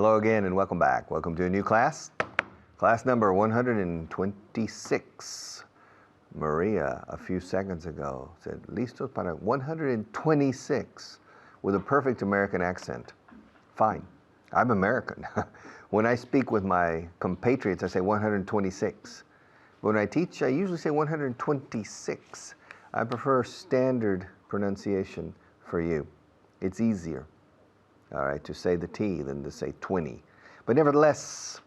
Hello again and welcome back. Welcome to a new class. Class number 126. Maria, a few seconds ago, said, listos para 126 with a perfect American accent. Fine. I'm American. When I speak with my compatriots, I say 126. When I teach, I usually say 126. I prefer standard pronunciation for you. It's easier, all right, to say the T than to say 20. But nevertheless,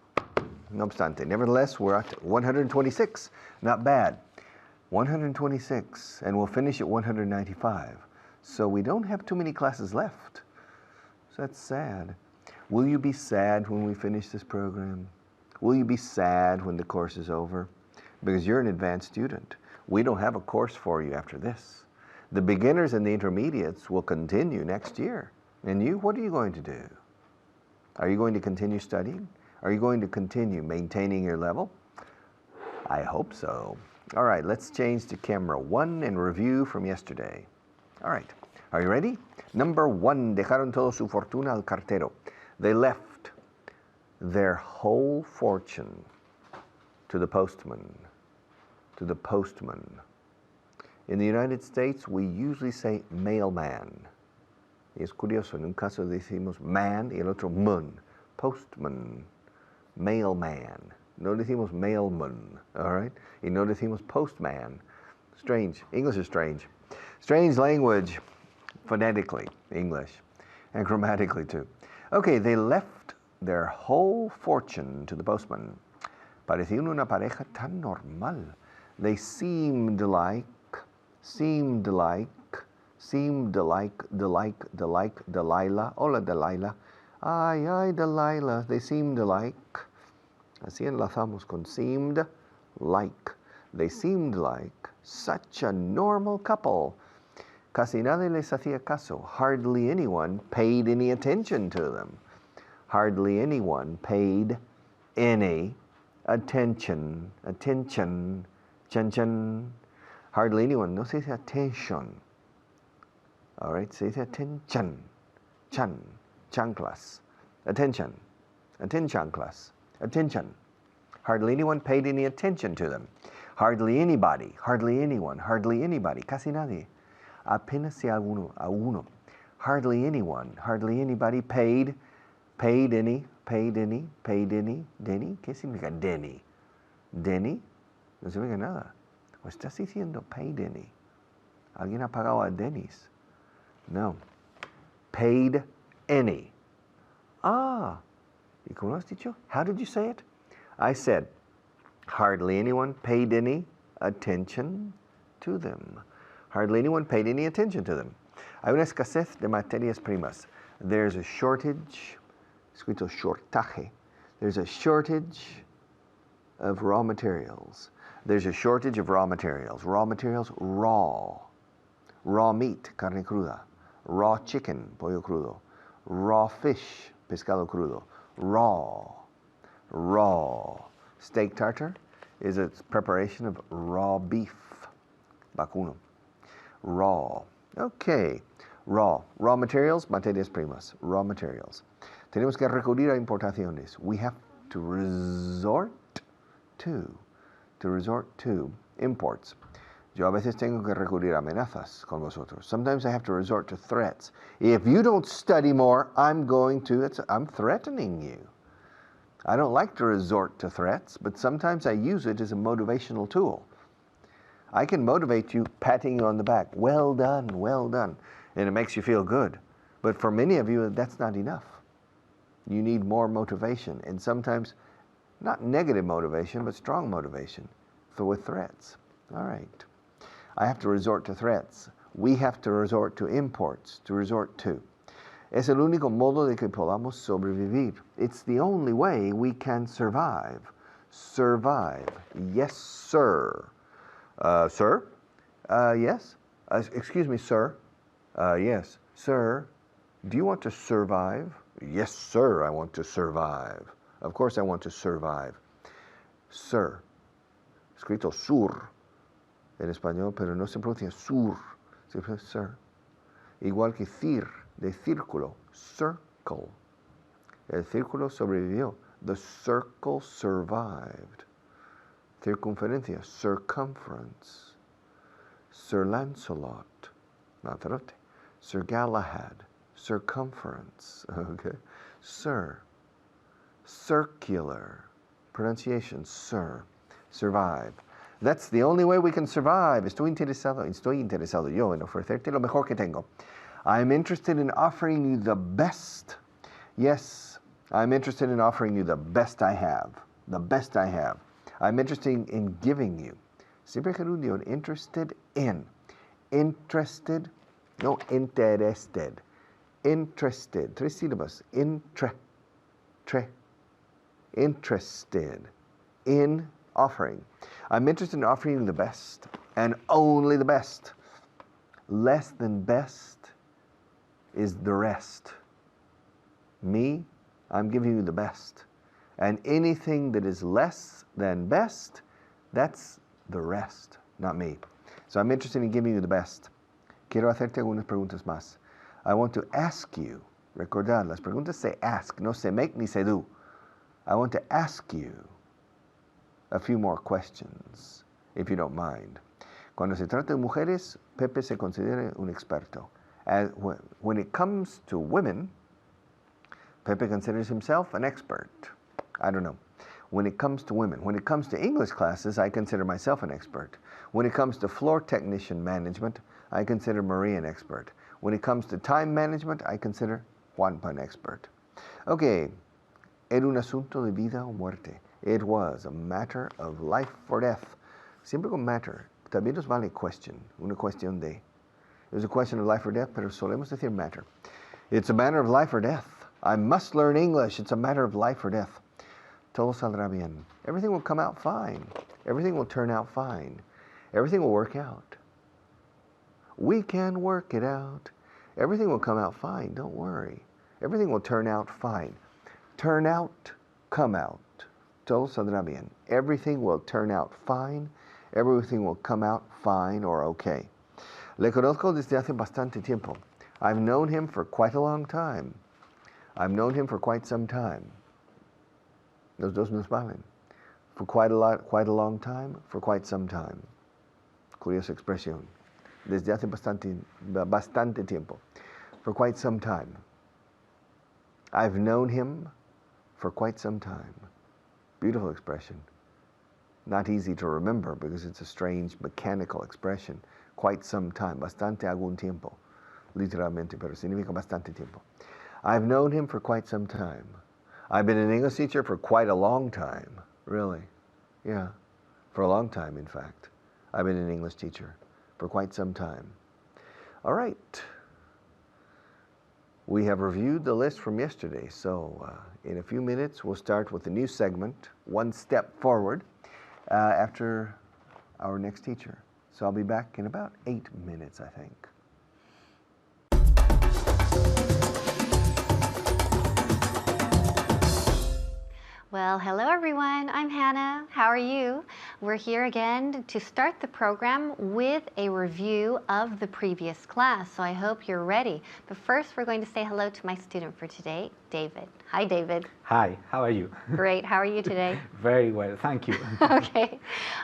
no obstante, nevertheless, we're at 126. Not bad. 126, and we'll finish at 195. So we don't have too many classes left. So that's sad. Will you be sad when we finish this program? Will you be sad when the course is over? Because you're an advanced student. We don't have a course for you after this. The beginners and the intermediates will continue next year. And you, what are you going to do? Are you going to continue studying? Are you going to continue maintaining your level? I hope so. All right, let's change to camera 1 and review from yesterday. All right, are you ready? Number 1, dejaron toda su fortuna al cartero. They left their whole fortune to the postman. To the postman. In the United States, we usually say mailman. Y es curioso, en un caso decimos man y el otro man. Postman, mailman. No decimos mailman, all right? Y no decimos postman. Strange. English is strange. Strange language, phonetically, English, and grammatically too. Okay, they left their whole fortune to the postman. Parecían una pareja tan normal. They seemed like Delilah. Hola, Delilah. Ay, ay, Delilah. They seemed like. Así enlazamos con seemed like. They seemed like such a normal couple. Casi nadie les hacía caso. Hardly anyone paid any attention to them. Hardly anyone paid any attention. Attention. Chan chan. Hardly anyone. No se dice attention. All right, se dice attention. Chan. Chanclas. Attention. Attention class. Attention. Hardly anyone paid any attention to them. Hardly anybody. Hardly anyone. Hardly anybody. Casi nadie. Apenas si a uno. Hardly anyone. Hardly anybody paid any. Denny. ¿Qué significa Denny? Denny? No significa nada. ¿O estás diciendo paid any? ¿Alguien ha pagado a Denny's? No. Paid any. Ah. ¿Y cómo lo has dicho? How did you say it? I said, hardly anyone paid any attention to them. Hardly anyone paid any attention to them. Hay una escasez de materias primas. There's a shortage, escrito shortaje. There's a shortage of raw materials. There's a shortage of raw materials. Raw materials, raw. Raw meat, carne cruda. Raw chicken, pollo crudo. Raw fish, pescado crudo. Raw. Steak tartare is a preparation of raw beef, vacuno. Raw. Okay. Raw materials, materias primas. Raw materials. Tenemos que recurrir a importaciones. We have to resort to imports. Yo a veces tengo que recurrir a amenazas con vosotros. Sometimes I have to resort to threats. If you don't study more, I'm threatening you. I don't like to resort to threats, but sometimes I use it as a motivational tool. I can motivate you patting you on the back. Well done, well done. And it makes you feel good. But for many of you, that's not enough. You need more motivation. And sometimes, not negative motivation, but strong motivation with threats. All right. I have to resort to threats. We have to resort to imports, to resort to. Es el único modo de que podamos sobrevivir. It's the only way we can survive. Survive. Yes, sir. Sir? Yes? Excuse me, sir. Yes. Sir, do you want to survive? Yes, sir, I want to survive. Of course I want to survive. Sir. Escrito sur en español, pero no se pronuncia sur. Se pronuncia sir. Igual que cir, de círculo. Circle. El círculo sobrevivió. The circle survived. Circunferencia, circumference. Sir Lancelot, Lanzarote. Sir Galahad, circumference. Okay. Sir, circular. Pronunciation, sir. Survive. That's the only way we can survive. Estoy interesado yo en ofrecerte lo mejor que tengo. I'm interested in offering you the best. Yes, I'm interested in offering you the best I have. The best I have. I'm interested in giving you. Siempre gerundio, interested in. Interested, no interested. Interested. Tres sílabas. Interested in offering. I'm interested in offering you the best and only the best. Less than best is the rest. Me, I'm giving you the best. And anything that is less than best, that's the rest, not me. So I'm interested in giving you the best. Quiero hacerte algunas preguntas más. I want to ask you, recordad, las preguntas se ask, no se make ni se do. I want to ask you a few more questions, if you don't mind. Cuando se trata de mujeres, Pepe se considera un experto. When it comes to women, Pepe considers himself an expert. I don't know. When it comes to women, when it comes to English classes, I consider myself an expert. When it comes to floor technician management, I consider Maria an expert. When it comes to time management, I consider Juanpa an expert. Okay, era un asunto de vida o muerte. It was a matter of life or death. Siempre con matter. También nos vale question, una cuestión de. It was a question of life or death, pero solemos decir matter. It's a matter of life or death. I must learn English. It's a matter of life or death. Todo saldrá bien. Everything will come out fine. Everything will turn out fine. Everything will work out. We can work it out. Everything will come out fine. Don't worry. Everything will turn out fine. Turn out, come out. Todo saldrá bien. Everything will turn out fine. Everything will come out fine or okay. Le conozco desde hace bastante tiempo. I've known him for quite a long time. I've known him for quite some time. Los dos nos valen. For quite a long time, for quite some time. Curiosa expresión. Desde hace bastante tiempo. For quite some time. I've known him for quite some time. Beautiful expression. Not easy to remember because it's a strange mechanical expression. Quite some time. Bastante algún tiempo. Literalmente, pero significa bastante tiempo. I've known him for quite some time. I've been an English teacher for quite a long time. Really? Yeah. For a long time, in fact. I've been an English teacher for quite some time. All right. We have reviewed the list from yesterday, so in a few minutes we'll start with a new segment, One Step Forward, after our next teacher. So I'll be back in about 8 minutes, I think. Well, hello everyone. I'm Hannah. How are you? We're here again to start the program with a review of the previous class. So I hope you're ready. But first, we're going to say hello to my student for today, David. Hi, David. Hi, how are you? Great. How are you today? Very well, thank you. Okay.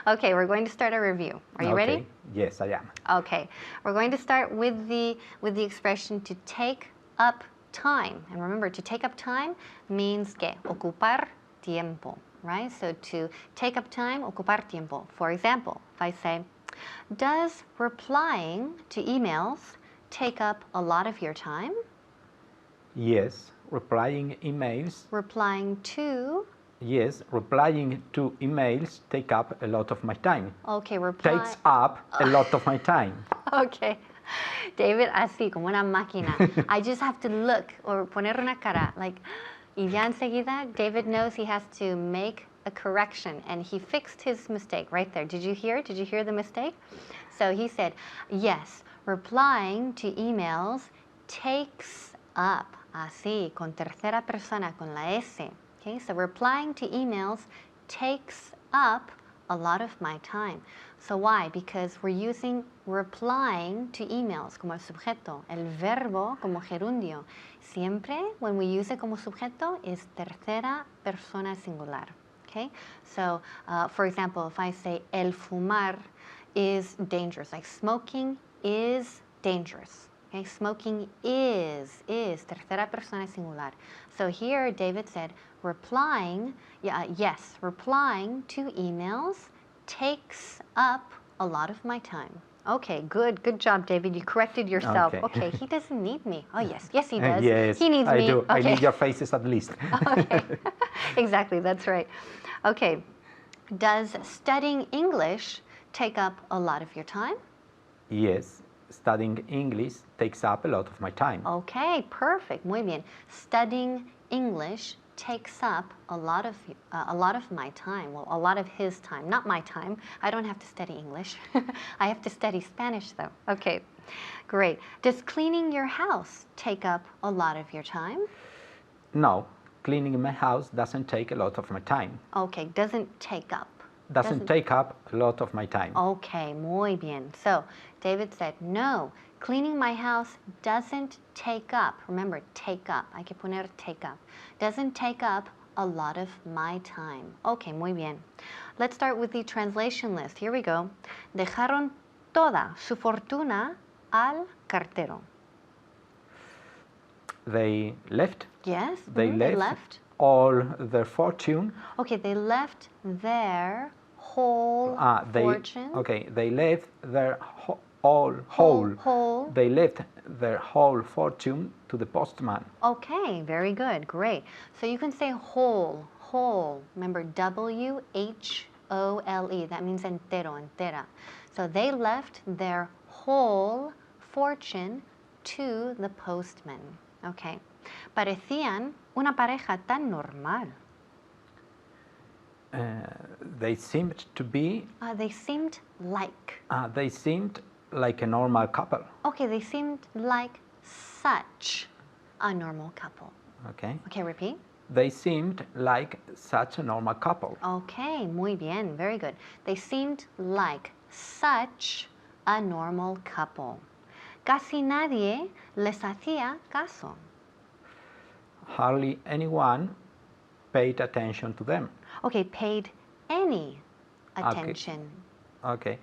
Okay, we're going to start a review. Are you ready? Yes, I am. Okay. We're going to start with the expression to take up time. And remember, to take up time means que ocupar tiempo, right? So to take up time, ocupar tiempo. For example, if I say, does replying to emails take up a lot of your time? Yes, replying emails. Replying to? Yes, replying to emails take up a lot of my time. Okay, Takes up a lot of my time. Okay. David, así, como una máquina. I just have to look or poner una cara, like, y ya enseguida, David knows he has to make a correction, and he fixed his mistake right there. Did you hear? Did you hear the mistake? So he said, yes, replying to emails takes up, así, con tercera persona, con la S. Okay, so replying to emails takes up a lot of my time. So why? Because we're using replying to emails como el sujeto, el verbo como gerundio. Siempre when we use it como sujeto is tercera persona singular. Okay? So, for example, if I say el fumar is dangerous, like smoking is dangerous. Okay? Smoking is tercera persona singular. So here David said replying, yes, replying to emails takes up a lot of my time. Okay, good job, David. You corrected yourself. Okay, he doesn't need me. Oh, yes, he does. Yes, he needs I me. do. Okay. I need your faces at least. Okay, exactly, that's right. Okay, does studying English take up a lot of your time? Yes, studying English takes up a lot of my time. Okay, perfect, muy bien. Studying English takes up a lot of my time. Well, a lot of his time, not my time. I don't have to study English. I have to study Spanish though. Okay, great. Does cleaning your house take up a lot of your time? No, cleaning my house doesn't take a lot of my time. Okay, doesn't take up. Doesn't take up a lot of my time. Okay, muy bien. So David said, no, cleaning my house doesn't take up. Remember, take up. Hay que poner take up. Doesn't take up a lot of my time. Okay, muy bien. Let's start with the translation list. Here we go. Dejaron toda su fortuna al cartero. They left. Yes, They left all their fortune. Okay, they left their whole fortune. Okay, they left their whole. They left their whole fortune to the postman. Okay, very good, great. So you can say whole. Remember, WHOLE. That means entero, entera. So they left their whole fortune to the postman. Okay. Parecían una pareja tan normal. They seemed to be. They seemed like. They seemed like a normal couple. Okay, they seemed like such a normal couple. Okay. Okay, repeat. They seemed like such a normal couple. Okay, muy bien, very good. They seemed like such a normal couple. Casi nadie les hacía caso. Hardly anyone paid attention to them. Okay, paid any attention. Okay.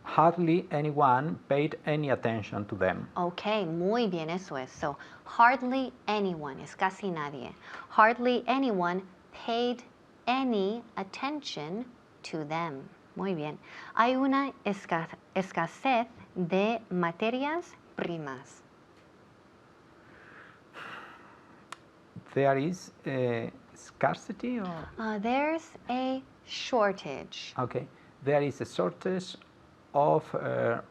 Hardly anyone paid any attention to them. Okay, muy bien, eso es. So, hardly anyone es casi nadie. Hardly anyone paid any attention to them. Muy bien. Hay una escasez de materias primas. There is a scarcity or? There's a shortage. Okay. There is a shortage of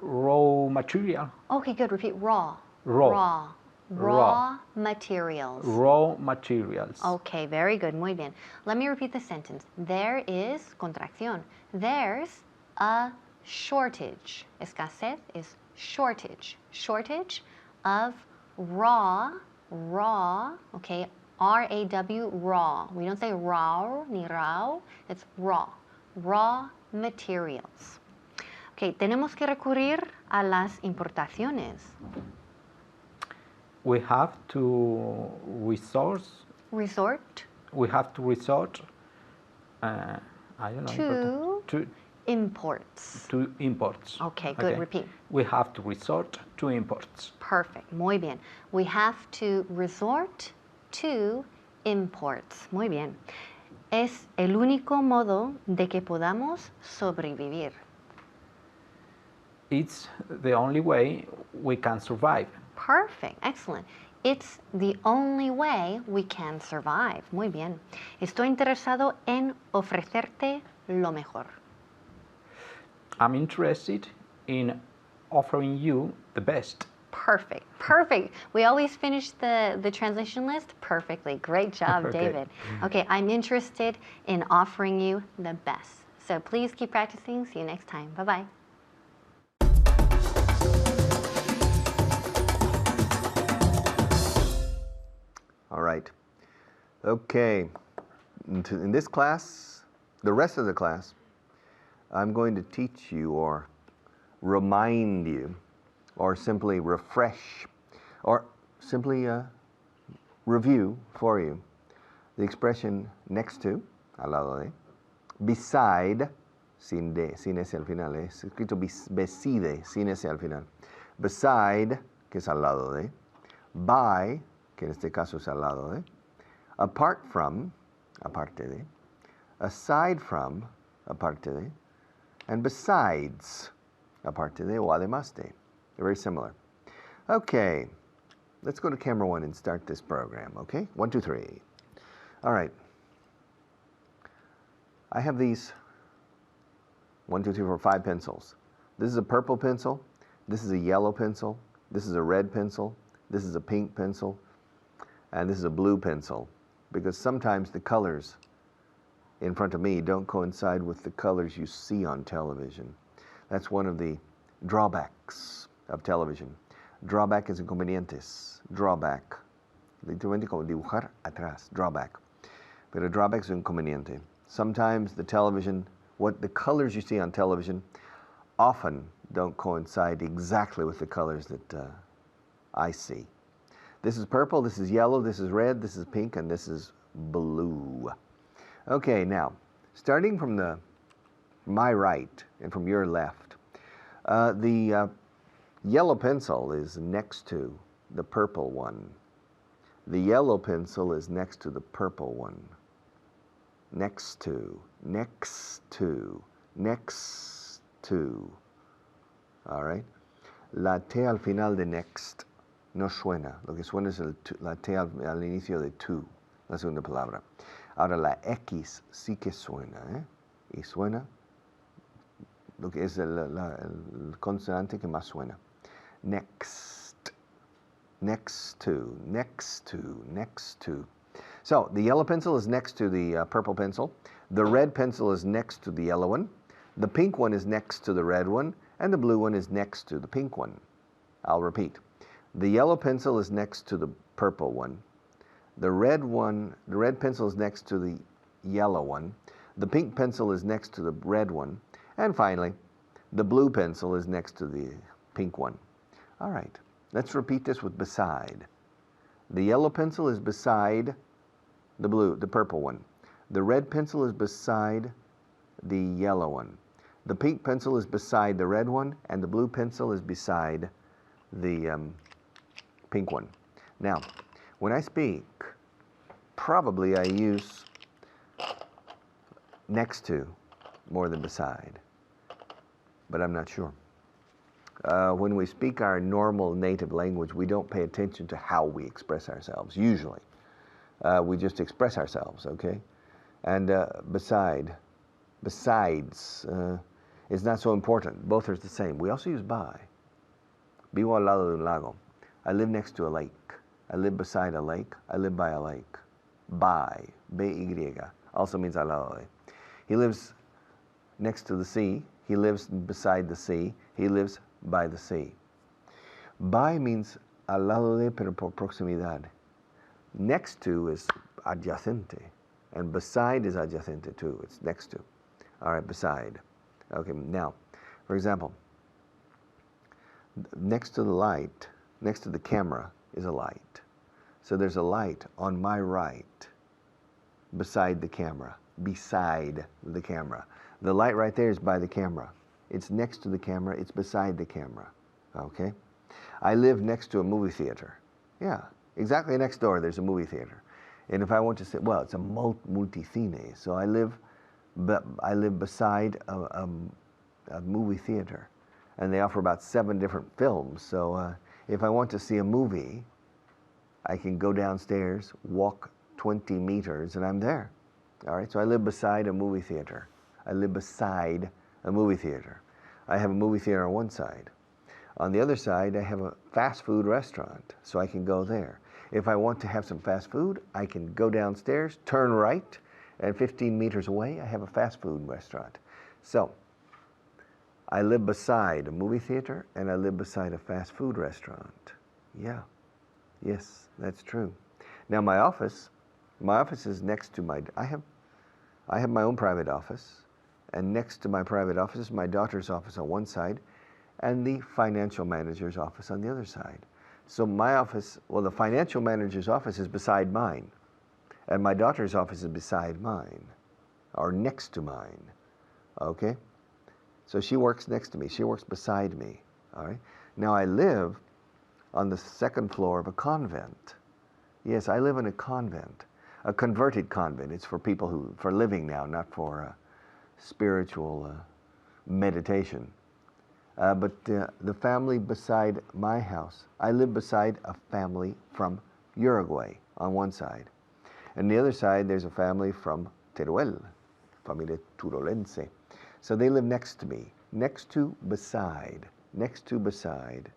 raw material. Okay, good. Repeat. Raw materials. Raw materials. Okay, very good. Muy bien. Let me repeat the sentence. There is, contracción. There's a shortage. Escasez is shortage. Shortage of raw, okay, R-A-W, raw. We don't say raw ni rao. It's raw materials. Okay, tenemos que recurrir a las importaciones. We have to resort. We have to resort. I don't know. To imports. To imports. Okay, good. Okay. Repeat. We have to resort to imports. Perfect. Muy bien. We have to resort to imports. Muy bien. Es el único modo de que podamos sobrevivir. It's the only way we can survive. Perfect. Excellent. It's the only way we can survive. Muy bien. Estoy interesado en ofrecerte lo mejor. I'm interested in offering you the best. Perfect. Perfect. We always finish the translation list perfectly. Great job, Okay. David. Okay, I'm interested in offering you the best. So please keep practicing. See you next time. Bye-bye. All right. Okay. In this class, the rest of the class, I'm going to teach you or remind you or simply refresh or simply review for you the expression next to, al lado de, beside, sin ese al final, es escrito beside, sin ese al final, beside, que es al lado de, by, que en este caso es al lado de, apart from, aparte de, aside from, aparte de, and besides, aparte de o además de. They're very similar. Okay, let's go to camera 1 and start this program, okay? 1, 2, 3. All right. I have these 1, 2, 3, 4, 5 pencils. This is a purple pencil. This is a yellow pencil. This is a red pencil. This is a pink pencil. And this is a blue pencil. Because sometimes the colors in front of me don't coincide with the colors you see on television. That's one of the drawbacks of television. Drawback is inconvenientes. Drawback. Literalmente como dibujar atrás. Drawback. Pero drawback es inconveniente. Sometimes the television, the colors you see on television often don't coincide exactly with the colors that I see. This is purple, this is yellow, this is red, this is pink, and this is blue. Okay, now, starting from my right and from your left, the yellow pencil is next to the purple one. The yellow pencil is next to the purple one. Next to, next to, next to. All right? La T al final de next no suena. Lo que suena es la T al inicio de to, la segunda palabra. Ahora la X sí que suena, ¿eh? Y suena lo que es el consonante que más suena. Next. Next to, next to, next to. So the yellow pencil is next to the purple pencil. The red pencil is next to the yellow one. The pink one is next to the red one. And the blue one is next to the pink one. I'll repeat. The yellow pencil is next to the purple one. The red pencil is next to the yellow one. The pink pencil is next to the red one. And finally, the blue pencil is next to the pink one. All right, let's repeat this with beside. The yellow pencil is beside the purple one. The red pencil is beside the yellow one. The pink pencil is beside the red one, and the blue pencil is beside the pink one. Now, when I speak, probably I use next to more than beside, but I'm not sure. When we speak our normal native language, we don't pay attention to how we express ourselves, usually. We just express ourselves, okay? And besides, is not so important. Both are the same. We also use by. Vivo al lado de un lago. I live next to a lake. I live beside a lake. I live by a lake. By, B-Y, also means al lado de. He lives next to the sea. He lives beside the sea. He lives by the sea. By means al lado de, pero por proximidad. Next to is adyacente. And beside is adyacente too. It's next to. All right, beside. Okay, now, for example, next to the light, next to the camera is a light. So there's a light on my right, beside the camera, beside the camera. The light right there is by the camera. It's next to the camera, it's beside the camera, okay? I live next to a movie theater. Yeah, exactly next door there's a movie theater. And if I want to say, well, it's a multicine, so I live beside a movie theater, and they offer about 7 different films. So if I want to see a movie, I can go downstairs, walk 20 meters, and I'm there. All right, so I live beside a movie theater. I live beside a movie theater. I have a movie theater on one side. On the other side, I have a fast food restaurant, so I can go there. If I want to have some fast food, I can go downstairs, turn right, and 15 meters away, I have a fast food restaurant. So, I live beside a movie theater, and I live beside a fast food restaurant. Yeah, yes, that's true. Now my office is next to I have my own private office, and next to my private office is my daughter's office on one side and the financial manager's office on the other side. So my office, well, the financial manager's office is beside mine, and my daughter's office is beside mine, or next to mine, okay? So she works next to me, she works beside me, all right? Now I live on the second floor of a convent. Yes, I live in a convent, a converted convent. It's for people who, for living now, not for spiritual meditation. But the family beside my house, I live beside a family from Uruguay on one side. And the other side, there's a family from Teruel, familia turolense. So they live next to me, next to, beside,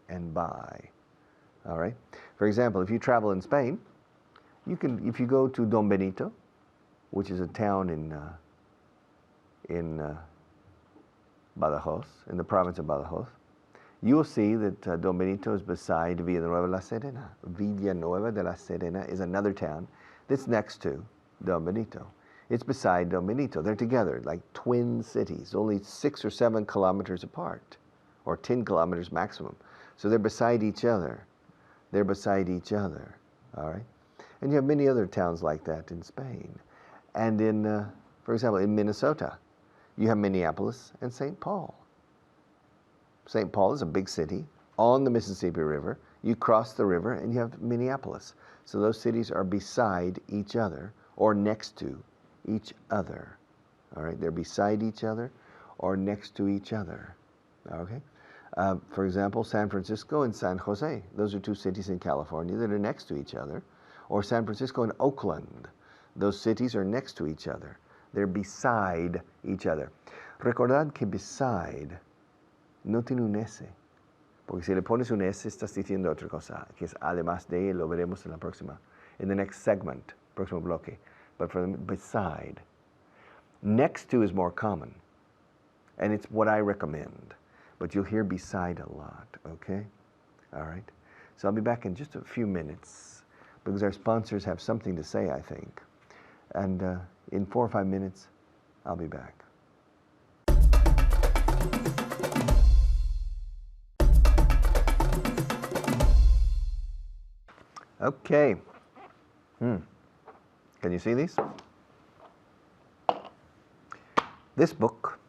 and by. All right? For example, if you travel in Spain, you can, if you go to Don Benito, which is a town in Badajoz, in the province of Badajoz, you will see that Don Benito is beside Villanueva de la Serena. Villanueva de la Serena is another town that's next to Don Benito. It's beside Don Benito. They're together, like twin cities, only 6 or 7 kilometers apart, or 10 kilometers maximum. So they're beside each other. They're beside each other, all right? And you have many other towns like that in Spain. And in, for example, in Minnesota, you have Minneapolis and St. Paul. St. Paul is a big city on the Mississippi River. You cross the river and you have Minneapolis. So those cities are beside each other or next to each other. All right, they're beside each other or next to each other. Okay. For example, San Francisco and San Jose. Those are 2 cities in California that are next to each other. Or San Francisco and Oakland. Those cities are next to each other. They're beside each other. Recordad que beside no tiene un S. Porque si le pones un S, estás diciendo otra cosa, que es además de, lo veremos en la próxima, in the next segment, próximo bloque. But for the beside. Next to is more common. And it's what I recommend. But you'll hear beside a lot, okay? All right? So I'll be back in just a few minutes because our sponsors have something to say, I think. And in 4 or 5 minutes, I'll be back. Okay. Can you see these? This book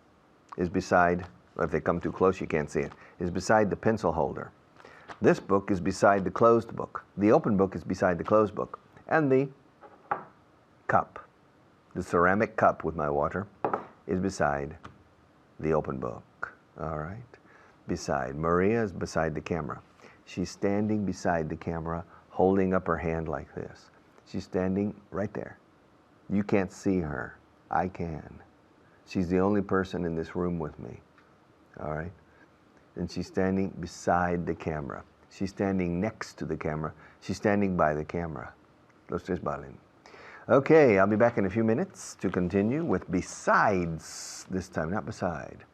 is beside, well, if they come too close you can't see it, is beside the pencil holder. This book is beside the closed book. The open book is beside the closed book. And the cup, the ceramic cup with my water, is beside the open book. All right? Beside. Maria is beside the camera. She's standing beside the camera, holding up her hand like this. She's standing right there. You can't see her. I can. She's the only person in this room with me. All right? And she's standing beside the camera. She's standing next to the camera. She's standing by the camera. Los tres valen. Okay, I'll be back in a few minutes to continue with besides this time, not beside.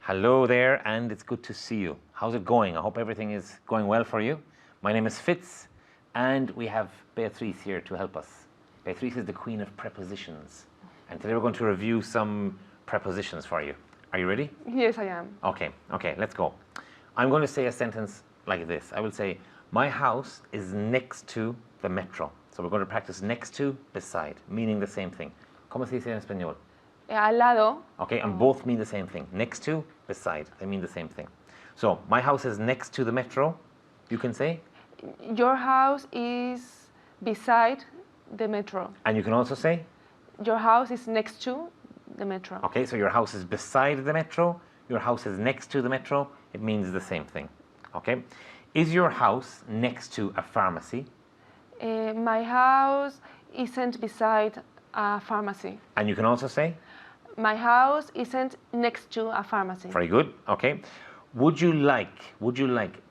Hello there, and it's good to see you. How's it going? I hope everything is going well for you. My name is Fitz, and we have Beatriz here to help us. Beatriz is the queen of prepositions, and today we're going to review some prepositions for you. Are you ready? Yes, I am. Okay, let's go. I'm going to say a sentence like this. I will say, my house is next to the metro. So we're going to practice next to, beside, meaning the same thing. ¿Cómo se dice en español? Al lado. Okay, and both mean the same thing. Next to, beside, they mean the same thing. So, my house is next to the metro, you can say. Your house is beside the metro. And you can also say. Your house is next to the metro. Okay, so your house is beside the metro, your house is next to the metro, it means the same thing. Okay? Is your house next to a pharmacy? My house isn't beside a pharmacy. And you can also say. My house isn't next to a pharmacy. Very good. Okay. Would you like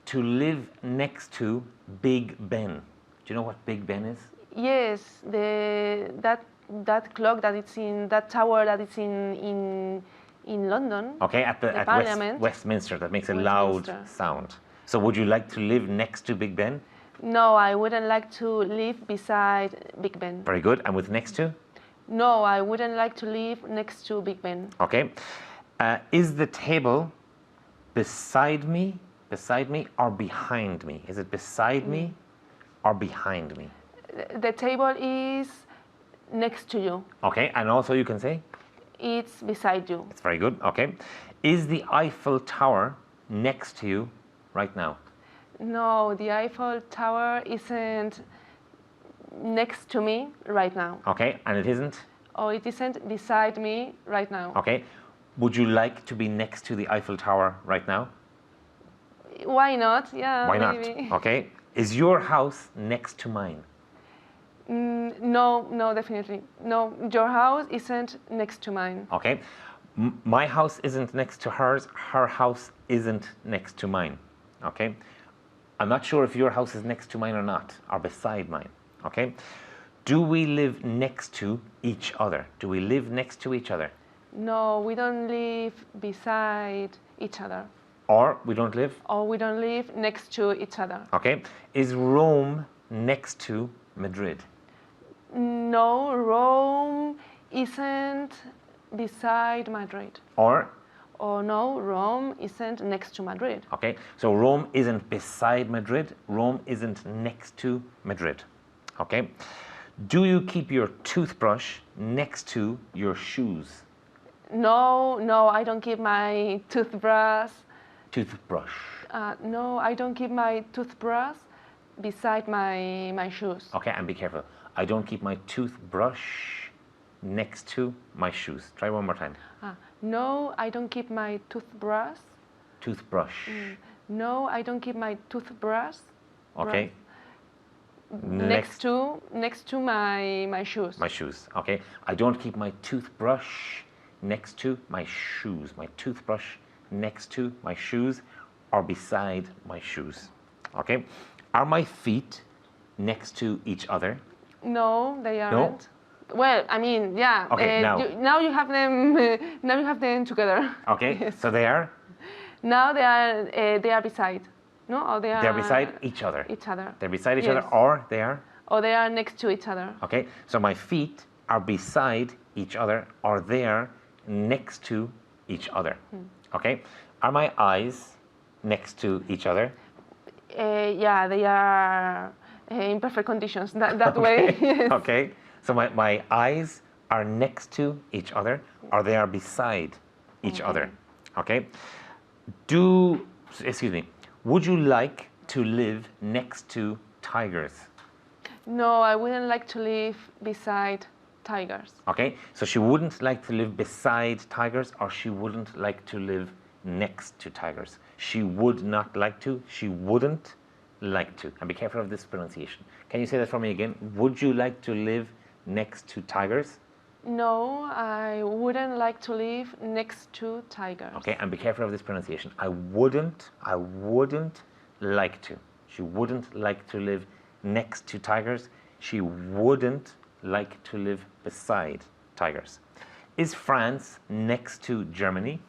to live next to Big Ben? Do you know what Big Ben is? Yes, that clock that it's in that tower that it's in London. Okay, at Parliament. Westminster, that makes a loud sound. So would you like to live next to Big Ben? No, I wouldn't like to live beside Big Ben. Very good. And with next to? No, I wouldn't like to live next to Big Ben. Okay. Is the table beside me, or behind me? Is it beside me or behind me? The table is next to you. Okay. And also you can say? It's beside you. It's very good. Okay. Is the Eiffel Tower next to you right now? No, the Eiffel Tower isn't next to me right now. Okay. And it isn't? Or it isn't beside me right now. Okay. Would you like to be next to the Eiffel Tower right now? Why not? Yeah, Why maybe. not? Okay. Is your house next to mine? No, definitely. No, your house isn't next to mine. Okay. My house isn't next to hers. Her house isn't next to mine. Okay. I'm not sure if your house is next to mine or not, or beside mine. Okay. Do we live next to each other? Do we live next to each other? No, we don't live beside each other. Or we don't live? Or we don't live next to each other. Okay. Is Rome next to Madrid? No, Rome isn't beside Madrid. Or? Or no, Rome isn't next to Madrid. Okay. So Rome isn't beside Madrid. Rome isn't next to Madrid. Okay. Do you keep your toothbrush next to your shoes? No, I don't keep my toothbrush. Toothbrush. No, I don't keep my toothbrush beside my shoes. Okay, and be careful. I don't keep my toothbrush next to my shoes. Try one more time. No, I don't keep my toothbrush. Toothbrush. No, I don't keep my toothbrush. Okay. Next to my shoes. My shoes. Okay. I don't keep my toothbrush next to my shoes. My toothbrush next to my shoes or beside my shoes. Okay. Are my feet next to each other? No, they aren't. No? Well, I mean, yeah. Okay, now. Now you have them. Now you have them together. Okay. Yes. So they are? Now they are beside. No, or they are. They're beside each other. Each other. They're beside each Yes. other, or they are? Or they are next to each other. Okay. So my feet are beside each other, or they are next to each other. Okay. Are my eyes next to each other? Yeah, they are in perfect conditions. That way. Yes. Okay. So my eyes are next to each other, or they are beside each other. Okay. Excuse me. Would you like to live next to tigers? No, I wouldn't like to live beside tigers. Okay. So she wouldn't like to live beside tigers, or she wouldn't like to live next to tigers. She would not like to. She wouldn't like to. And be careful of this pronunciation. Can you say that for me again? Would you like to live next to tigers? No, I wouldn't like to live next to tigers. Okay, and be careful of this pronunciation. I wouldn't like to. She wouldn't like to live next to tigers. She wouldn't like to live beside tigers. Is France next to Germany?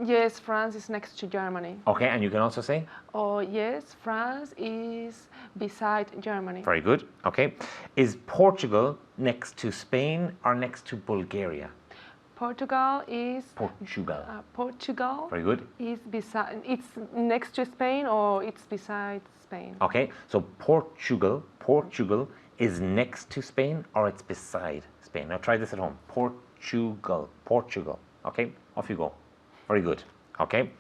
Yes, France is next to Germany. Okay, and you can also say? Oh, yes, France is beside Germany. Very good. Okay. Is Portugal next to Spain or next to Bulgaria? Portugal is. Portugal. Portugal. Very good. Is beside. It's next to Spain or it's beside Spain. Okay. So Portugal is next to Spain or it's beside Spain. Now try this at home. Portugal. Okay. Off you go. Very good. Okay.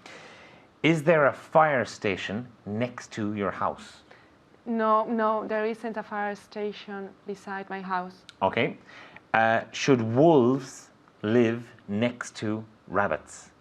Is there a fire station next to your house? No, there isn't a fire station beside my house. Okay. Should wolves live next to rabbits?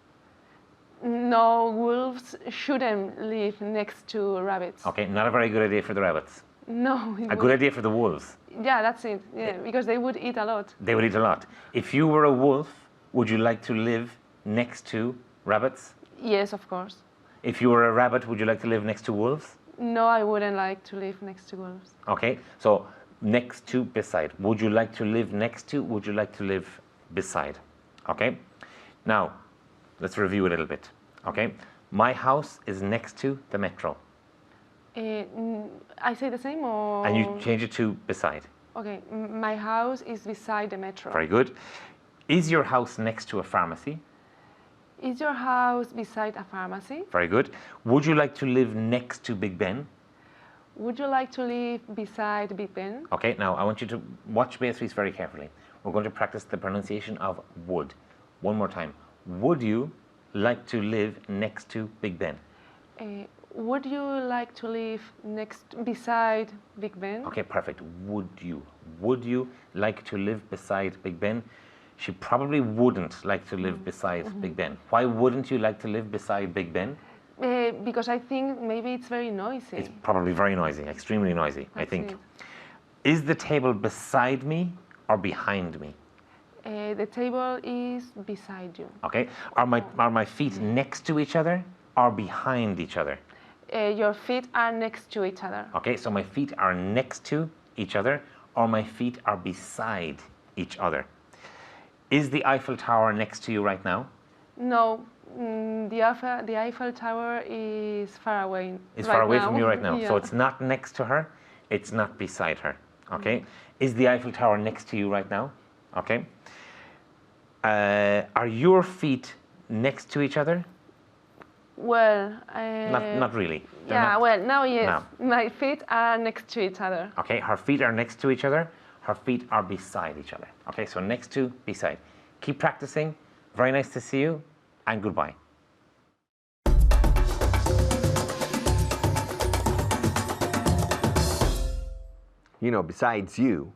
No, wolves shouldn't live next to rabbits. Okay, not a very good idea for the rabbits. No. A good idea for the wolves. Yeah, that's it. Yeah, because they would eat a lot. They would eat a lot. If you were a wolf, would you like to live next to rabbits? Yes, of course. If you were a rabbit, would you like to live next to wolves? No, I wouldn't like to live next to wolves. Okay, so next to, beside. Would you like to live next to? Would you like to live beside? Okay, now let's review a little bit. Okay, my house is next to the metro. I say the same or? And you change it to beside. Okay, my house is beside the metro. Very good. Is your house next to a pharmacy? Is your house beside a pharmacy? Very good. Would you like to live next to Big Ben? Would you like to live beside Big Ben? Okay, now I want you to watch Beatrice very carefully. We're going to practice the pronunciation of would. One more time. Would you like to live next to Big Ben? Would you like to live beside Big Ben? Okay, perfect. Would you? Would you like to live beside Big Ben? She probably wouldn't like to live beside Big Ben. Why wouldn't you like to live beside Big Ben? Because I think maybe it's very noisy. It's probably very noisy, extremely noisy, I think. it. Is the table beside me or behind me? The table is beside you. Okay. Are my feet next to each other or behind each other? Your feet are next to each other. Okay, so my feet are next to each other or my feet are beside each other. Is the Eiffel Tower next to you right now? No, the Eiffel Tower is far away. It's far away from you right now. Yeah. So it's not next to her, it's not beside her. Okay? Is the Eiffel Tower next to you right now? Okay. Are your feet next to each other? Well, Not really. They're yeah, not- well, now yes. Now. My feet are next to each other. Okay, her feet are next to each other. Her feet are beside each other. Okay, so next to, beside. Keep practicing. Very nice to see you, and goodbye. You know, besides you,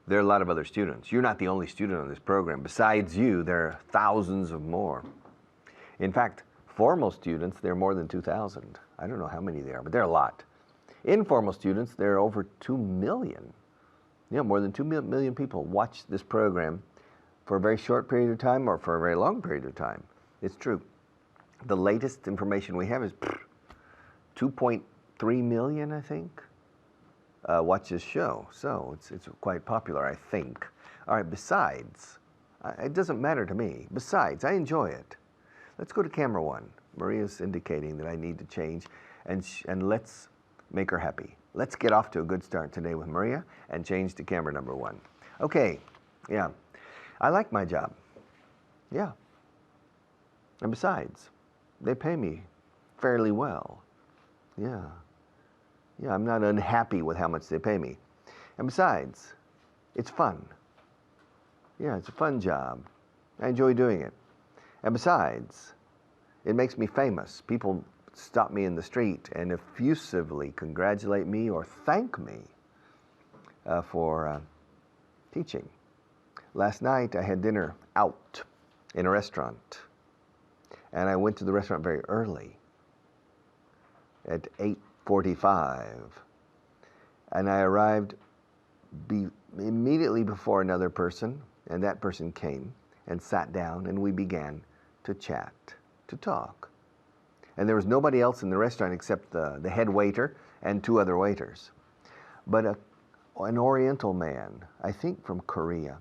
there are a lot of other students. You're not the only student on this program. Besides you, there are thousands of more. In fact, formal students, there are more than 2,000. I don't know how many there are, but there are a lot. Informal students, there are over 2 million. You know, more than 2 million people watch this program for a very short period of time or for a very long period of time. It's true. The latest information we have is 2.3 million, I think, watch this show. So it's quite popular, I think. All right, besides, it doesn't matter to me. Besides, I enjoy it. Let's go to camera one. Maria's indicating that I need to change, and let's make her happy. Let's get off to a good start today with Maria and change to camera number one. Okay, yeah. I like my job. Yeah. And besides, they pay me fairly well. Yeah. Yeah, I'm not unhappy with how much they pay me. And besides, it's fun. Yeah, it's a fun job. I enjoy doing it. And besides, it makes me famous. People stop me in the street and effusively congratulate me or thank me for teaching. Last night I had dinner out in a restaurant, and I went to the restaurant very early at 8:45, and I arrived immediately before another person, and that person came and sat down, and we began to chat, to talk. And there was nobody else in the restaurant except the head waiter and 2 other waiters. But an Oriental man, I think from Korea,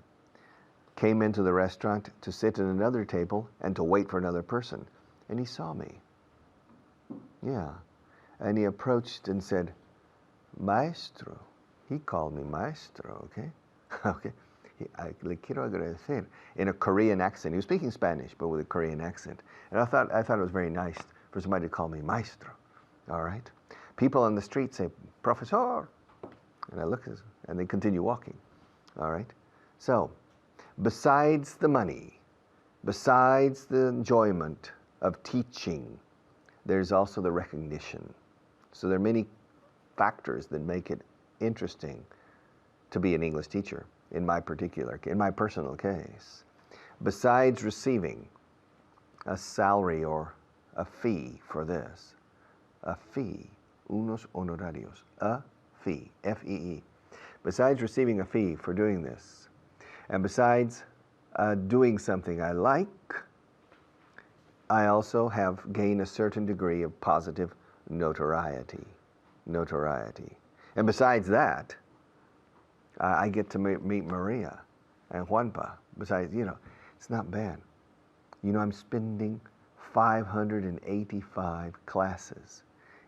came into the restaurant to sit at another table and to wait for another person. And he saw me. Yeah. And he approached and said, Maestro. He called me Maestro, okay? Okay. Le quiero agradecer, in a Korean accent. He was speaking Spanish, but with a Korean accent. And I thought it was very nice for somebody to call me Maestro. All right? People on the street say, Professor. And I look, and they continue walking. All right? So, besides the money, besides the enjoyment of teaching, there's also the recognition. So there are many factors that make it interesting to be an English teacher, in my personal case. Besides receiving a salary or a fee for this, a fee, unos honorarios, a fee, F-E-E. Besides receiving a fee for doing this, and besides doing something I like, I also have gained a certain degree of positive notoriety. And besides that, I get to meet Maria and Juanpa. Besides, it's not bad. I'm spending 585 classes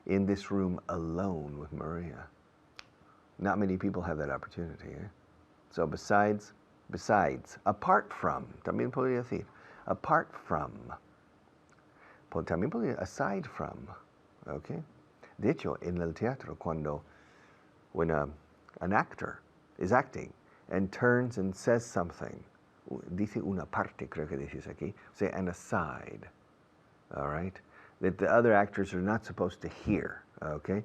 in this room alone with Maria. Not many people have that opportunity. So besides, apart from, también podría decir, apart from, también podría, aside from, okay? De hecho, en el teatro, when an actor is acting and turns and says something, dice una parte, creo que dices aquí, say an aside, all right? That the other actors are not supposed to hear, okay?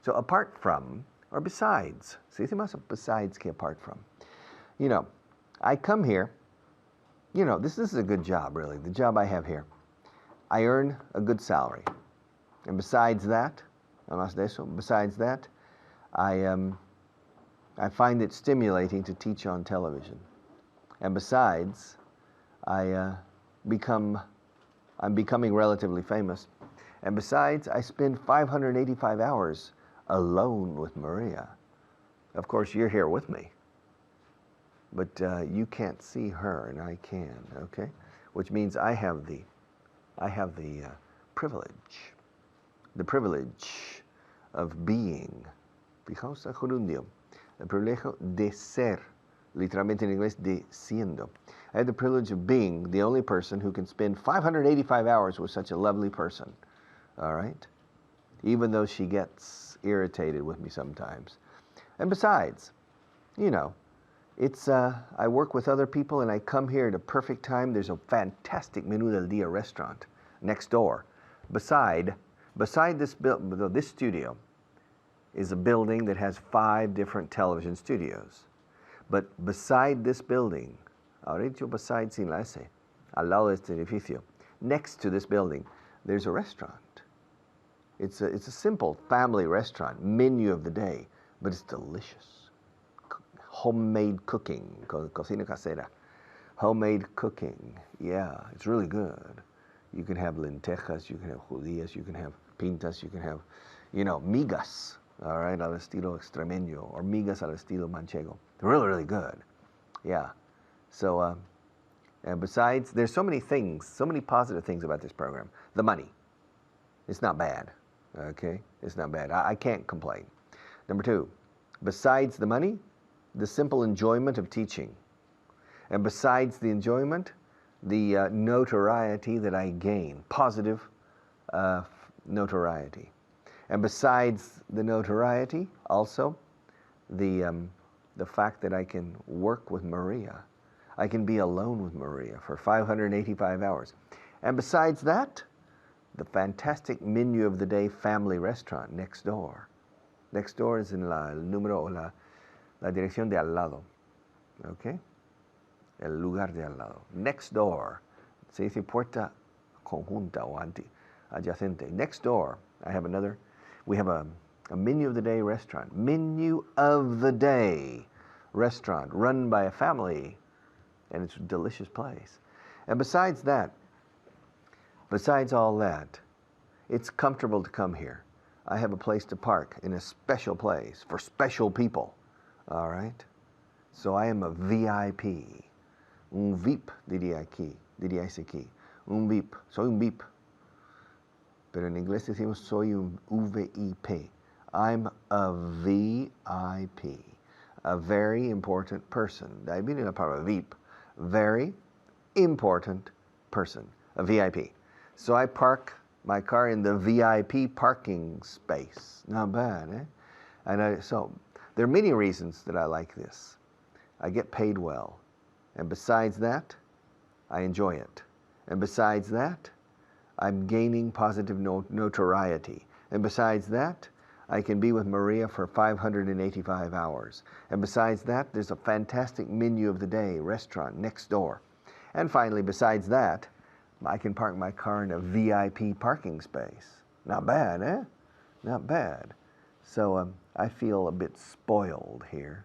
So apart from, or besides, se dice más besides que apart from. You know, I come here, you know, this is a good job, really, the job I have here. I earn a good salary. And besides that, además de eso, besides that, I find it stimulating to teach on television. And besides, I'm becoming relatively famous. And besides, I spend 585 hours alone with Maria. Of course, you're here with me. But you can't see her, and I can, okay? Which means I have the privilege of being. Fijaos a gerundio. El privilegio de ser. Literalmente en inglés, de siendo. I have the privilege of being the only person who can spend 585 hours with such a lovely person. All right? Even though she gets irritated with me sometimes. And besides, you know, it's, I work with other people and I come here at a perfect time. There's a fantastic Menú del Día restaurant next door. Beside this studio is a building that has 5 different television studios. But beside this building, ahora dicho beside sin la S, al lado de este edificio, next to this building, there's a restaurant. It's a simple family restaurant, menu of the day, but it's delicious. Homemade cooking, cocina casera. Homemade cooking, yeah, it's really good. You can have lentejas, you can have judías, you can have pintas, you can have, you know, migas, all right, al estilo extremeño, or migas al estilo manchego. They're really, really good, yeah. So, and besides, there's so many things, so many positive things about this program. The money, it's not bad, okay? It's not bad. I can't complain. Number 2, besides the money, the simple enjoyment of teaching. And besides the enjoyment, the notoriety that I gain, positive notoriety. And besides the notoriety, also, the fact that I can work with Maria. I can be alone with Maria for 585 hours. And besides that, the fantastic menu of the day family restaurant next door. Next door is in la dirección de al lado. Okay? El lugar de al lado. Next door. Se dice puerta conjunta o adyacente. Next door, we have a menu of the day restaurant. Menu of the day restaurant run by a family, and it's a delicious place. And besides that, besides all that, it's comfortable to come here. I have a place to park in a special place for special people, all right? So I am a VIP, un VIP diría aquí, un VIP, soy un VIP. Pero en inglés decimos soy un VIP. I'm a VIP, a very important person. De ahí viene la palabra VIP, very important person, a VIP. So I park my car in the VIP parking space. Not bad, eh? And so there are many reasons that I like this. I get paid well. And besides that, I enjoy it. And besides that, I'm gaining positive notoriety. And besides that, I can be with Maria for 585 hours. And besides that, there's a fantastic menu of the day restaurant next door. And finally, besides that, I can park my car in a VIP parking space. Not bad, eh? Not bad. So I feel a bit spoiled here.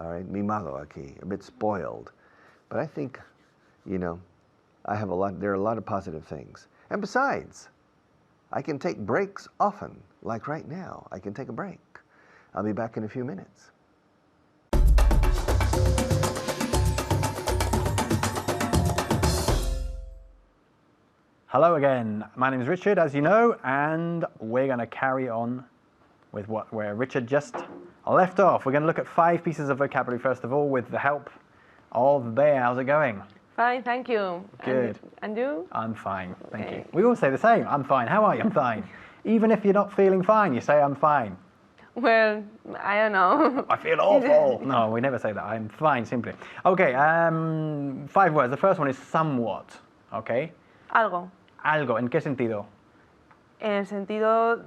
All right, mimado aquí, a bit spoiled. But I think, you know, there are a lot of positive things. And besides, I can take breaks often, like right now. I can take a break. I'll be back in a few minutes. Hello again. My name is Richard, as you know, and we're going to carry on with where Richard just left off. We're going to look at 5 pieces of vocabulary first of all, with the help of Bea. How's it going? Fine, thank you. Good. And you? I'm fine, thank Okay. you. We all say the same. I'm fine. How are you? I'm fine. Even if you're not feeling fine, you say I'm fine. Well, I don't know. I feel awful. No, we never say that. I'm fine, simply. Okay, 5 words. The first one is somewhat. Okay. Algo. Algo. ¿En qué sentido? En el sentido,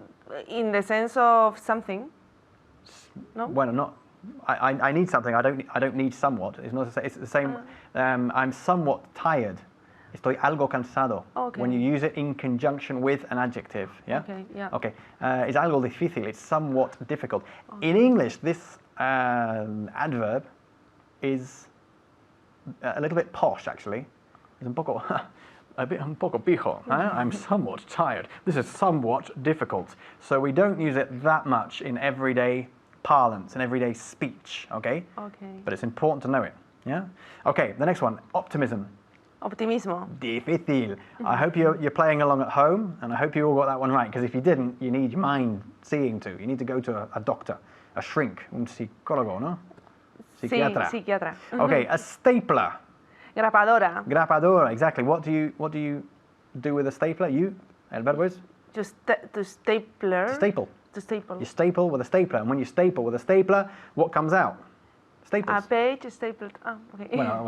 in the sense of something. No? Bueno, not. I need something. I don't need somewhat. It's not. It's the same. I'm somewhat tired. Estoy algo cansado. Okay. When you use it in conjunction with an adjective. Yeah. Okay, yeah. Okay. It's algo difícil. It's somewhat difficult. In English, this adverb is a little bit posh, actually. It's un poco pijo. I'm somewhat tired. This is somewhat difficult. So we don't use it that much in everyday parlance, in everyday speech, okay? Okay. But it's important to know it, yeah? Okay, the next one, optimism. Optimismo. Difícil. I hope you're playing along at home, and I hope you all got that one right, because if you didn't, you need your mind seeing to. You need to go to a doctor, a shrink, un psicólogo, no? Psiquiatra. Sí, psiquiatra. Okay, a stapler. Grapadora. Grapadora, exactly. What do you do with a stapler? El verbo is? To stapler. To staple. To staple. You staple with a stapler, and when you staple with a stapler, what comes out? Staples. A page stapled. Ah, okay. Bueno,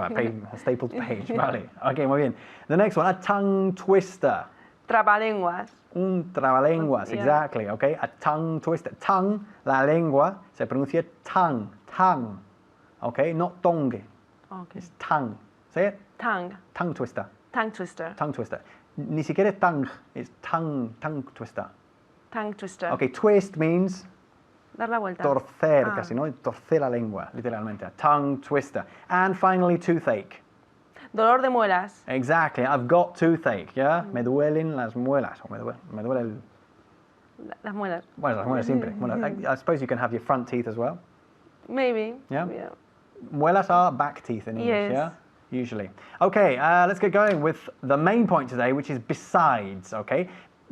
a stapled page, vale. Okay, muy bien. The next one, a tongue twister. Trabalenguas. Un trabalenguas, Yeah. exactly, okay? A tongue twister. Tongue, la lengua, se pronuncia tongue, tongue, okay? Not tongue, Okay. it's tongue. Say it? Tongue. Tongue twister, Tongue twister. tongue twister. Ni siquiera tongue, it's tongue twister. Tongue twister. Okay, twist means Dar la vuelta. torcer, Ah. casi, ¿no? Torcer la lengua, literalmente. A tongue twister. And finally, toothache. Dolor de muelas. Exactly, I've got toothache, yeah? Me duelen las muelas, o me duele el... Las muelas. Bueno, las muelas siempre. Bueno, I suppose you can have your front teeth as well. Maybe. Yeah? Muelas are back teeth in English, Yes. yeah? Usually. Okay, let's get going with the main point today, which is besides, okay?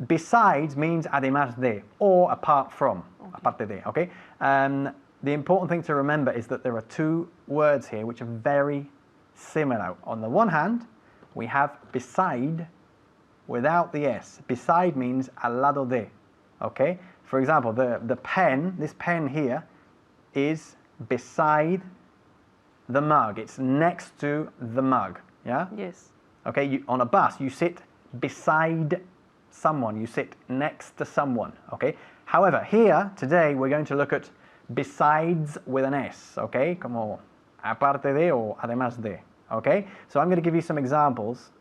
Besides means además de, or apart from, aparte de, okay? The important thing to remember is that there are 2 words here which are very similar. On the one hand, we have beside without the S. Beside means al lado de, okay? For example, the pen, this pen here, is beside the mug. It's next to the mug, yeah? Yes. Okay, on a bus, you sit beside someone, you sit next to someone, okay? However, here, today, we're going to look at besides with an S, okay? Como aparte de o además de, okay? So I'm going to give you some examples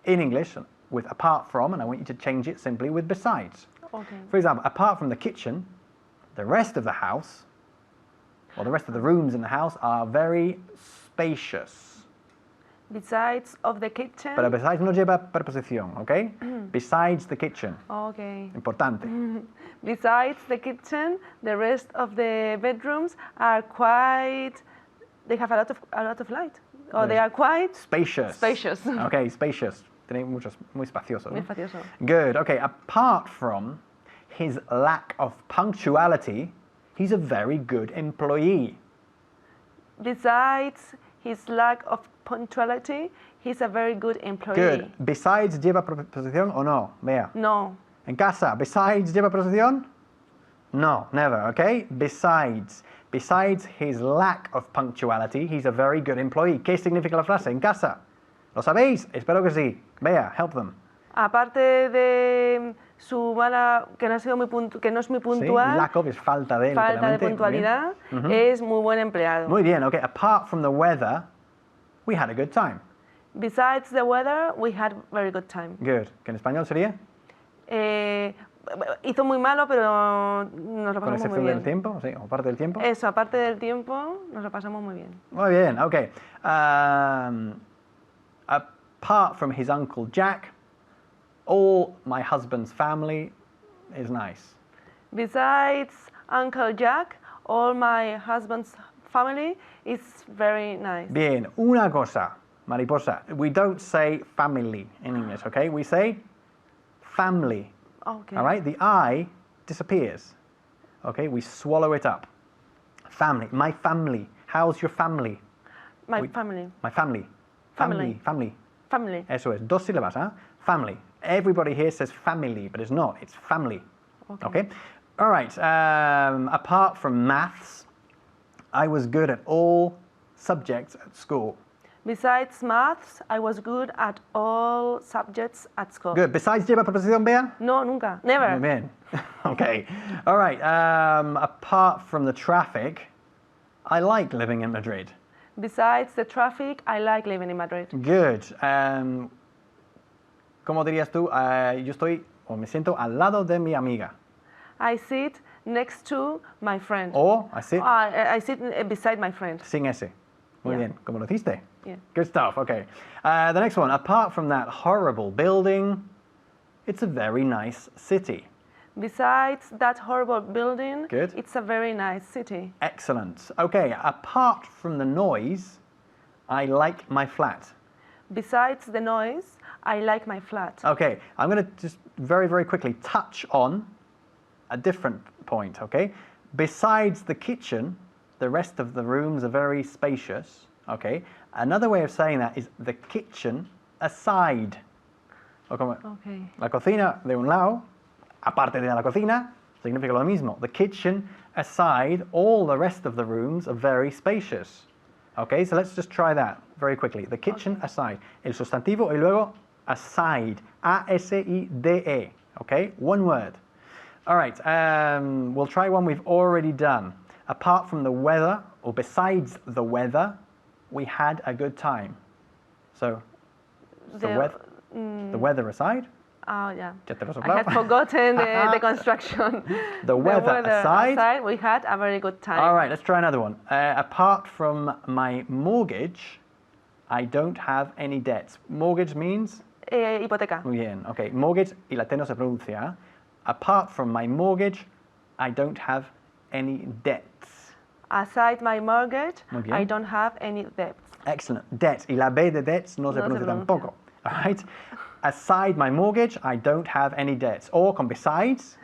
in English with apart from, and I want you to change it simply with besides. Okay. For example, apart from the kitchen, the rest of the house, or the rest of the rooms in the house are very spacious. Besides of the kitchen. Pero besides no lleva preposición, ¿ok? Besides the kitchen. Okay. Importante. Besides the kitchen, the rest of the bedrooms are quite. They have a lot of light. Or they are quite Spacious. spacious. Okay, spacious. Tiene muchos, muy espacioso. Muy ¿no? espacioso. Good. Okay, apart from his lack of punctuality, he's a very good employee. Besides his lack of punctuality, he's a very good employee. Good. Besides lleva preposición o no? Vea. No. En casa, besides lleva preposición? No, never, okay? Besides his lack of punctuality, he's a very good employee. ¿Qué significa la frase? En casa. ¿Lo sabéis? Espero que sí. Vea, help them. Aparte de su mala, que no ha sido que no es muy Sí, puntual, lack of es falta de, falta de literalmente. puntualidad, Muy bien. es muy buen empleado. Muy bien, okay. Apart from the weather, we had a good time. Besides the weather, we had very good time. Good. ¿Que en español sería? Hizo muy malo, pero nos lo Con pasamos muy excepción bien. del tiempo, sí, o parte del tiempo. Eso, aparte del tiempo, nos lo pasamos muy bien. Muy bien, okay. Apart from his Uncle Jack, all my husband's family is nice. Besides Uncle Jack, all my husband's family is very nice. Bien, una cosa, mariposa. We don't say family in English, okay? We say family. Okay. All right? The I disappears. Okay? We swallow it up. Family. My family. How's your family? My family. My family. Family. Family. Family. Eso es. Dos sílabas, ¿eh? Family. Everybody here says family, but it's not. It's family. Okay? All right. Apart from maths, I was good at all subjects at school. Besides maths, I was good at all subjects at school. Good. Besides lleva preposición, Bea? No, nunca. Never. Muy bien. Okay. All right. Apart from the traffic, I like living in Madrid. Besides the traffic, I like living in Madrid. Good. ¿Cómo dirías tú? Yo estoy o me siento al lado de mi amiga. I sit next to my friend. O I sit I sit beside my friend. sin ese. Muy Yeah. bien. ¿Cómo lo hiciste? Yeah. Good stuff. Okay. The next one. Apart from that horrible building, it's a very nice city. Besides that horrible building, Good. it's a very nice city. Excellent. Okay. Apart from the noise, I like my flat. Besides the noise, I like my flat. Okay. I'm going to just very, very quickly touch on a different point. Okay. Besides the kitchen, the rest of the rooms are very spacious. Okay. Another way of saying that is the kitchen aside. O como, Okay. la cocina de un lado, aparte de la cocina, significa lo mismo. The kitchen aside, all the rest of the rooms are very spacious. Okay, so let's just try that very quickly. The kitchen aside. El sustantivo y luego aside. A-S-I-D-E. Okay, one word. All right, we'll try one we've already done. Apart from the weather, or besides the weather, we had a good time. So, the weather aside. Oh, yeah. Ya te lo he I soplado. had forgotten the construction. The weather aside. we had a very good time. All right, let's try another one. Apart from my mortgage, I don't have any debts. Mortgage means? Hipoteca. Muy bien, okay. Mortgage, y la T no se pronuncia. Apart from my mortgage, I don't have any debts. Aside my mortgage, Muy bien. I don't have any debts. Excellent. Debts. Y la B de debts no se No se pronuncia pronuncia. tampoco. All right. Aside my mortgage, I don't have any debts. Or con besides.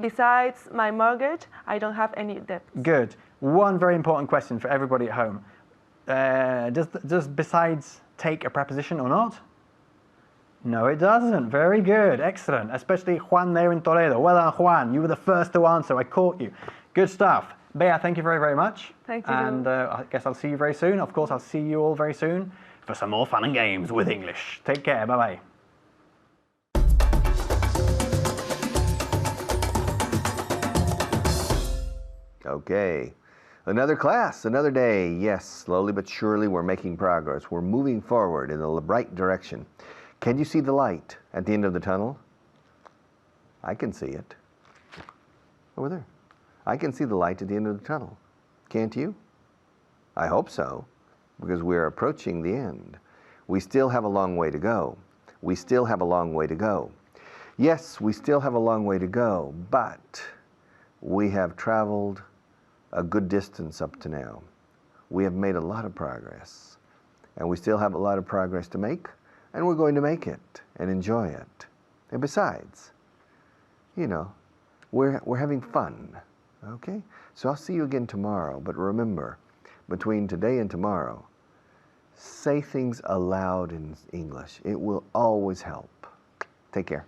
Besides my mortgage, I don't have any debts. Good. One very important question for everybody at home. Does besides take a preposition or not? No, it doesn't. Very good. Excellent. Especially Juan there in Toledo. Well done, Juan. You were the first to answer. I caught you. Good stuff. Bea, thank you very, very much. Thank you. And I guess I'll see you very soon. Of course, I'll see you all very soon for some more fun and games with English. Take care. Bye-bye. Okay. Another class, another day. Yes, slowly but surely we're making progress. We're moving forward in the right direction. Can you see the light at the end of the tunnel? I can see it. Over there. I can see the light at the end of the tunnel. Can't you? I hope so, because we're approaching the end. We still have a long way to go. We still have a long way to go. Yes, we still have a long way to go, but we have traveled a good distance up to now. We have made a lot of progress, and we still have a lot of progress to make, and we're going to make it and enjoy it. And besides, you know, we're having fun, okay? So I'll see you again tomorrow, but remember, between today and tomorrow, say things aloud in English. It will always help. Take care.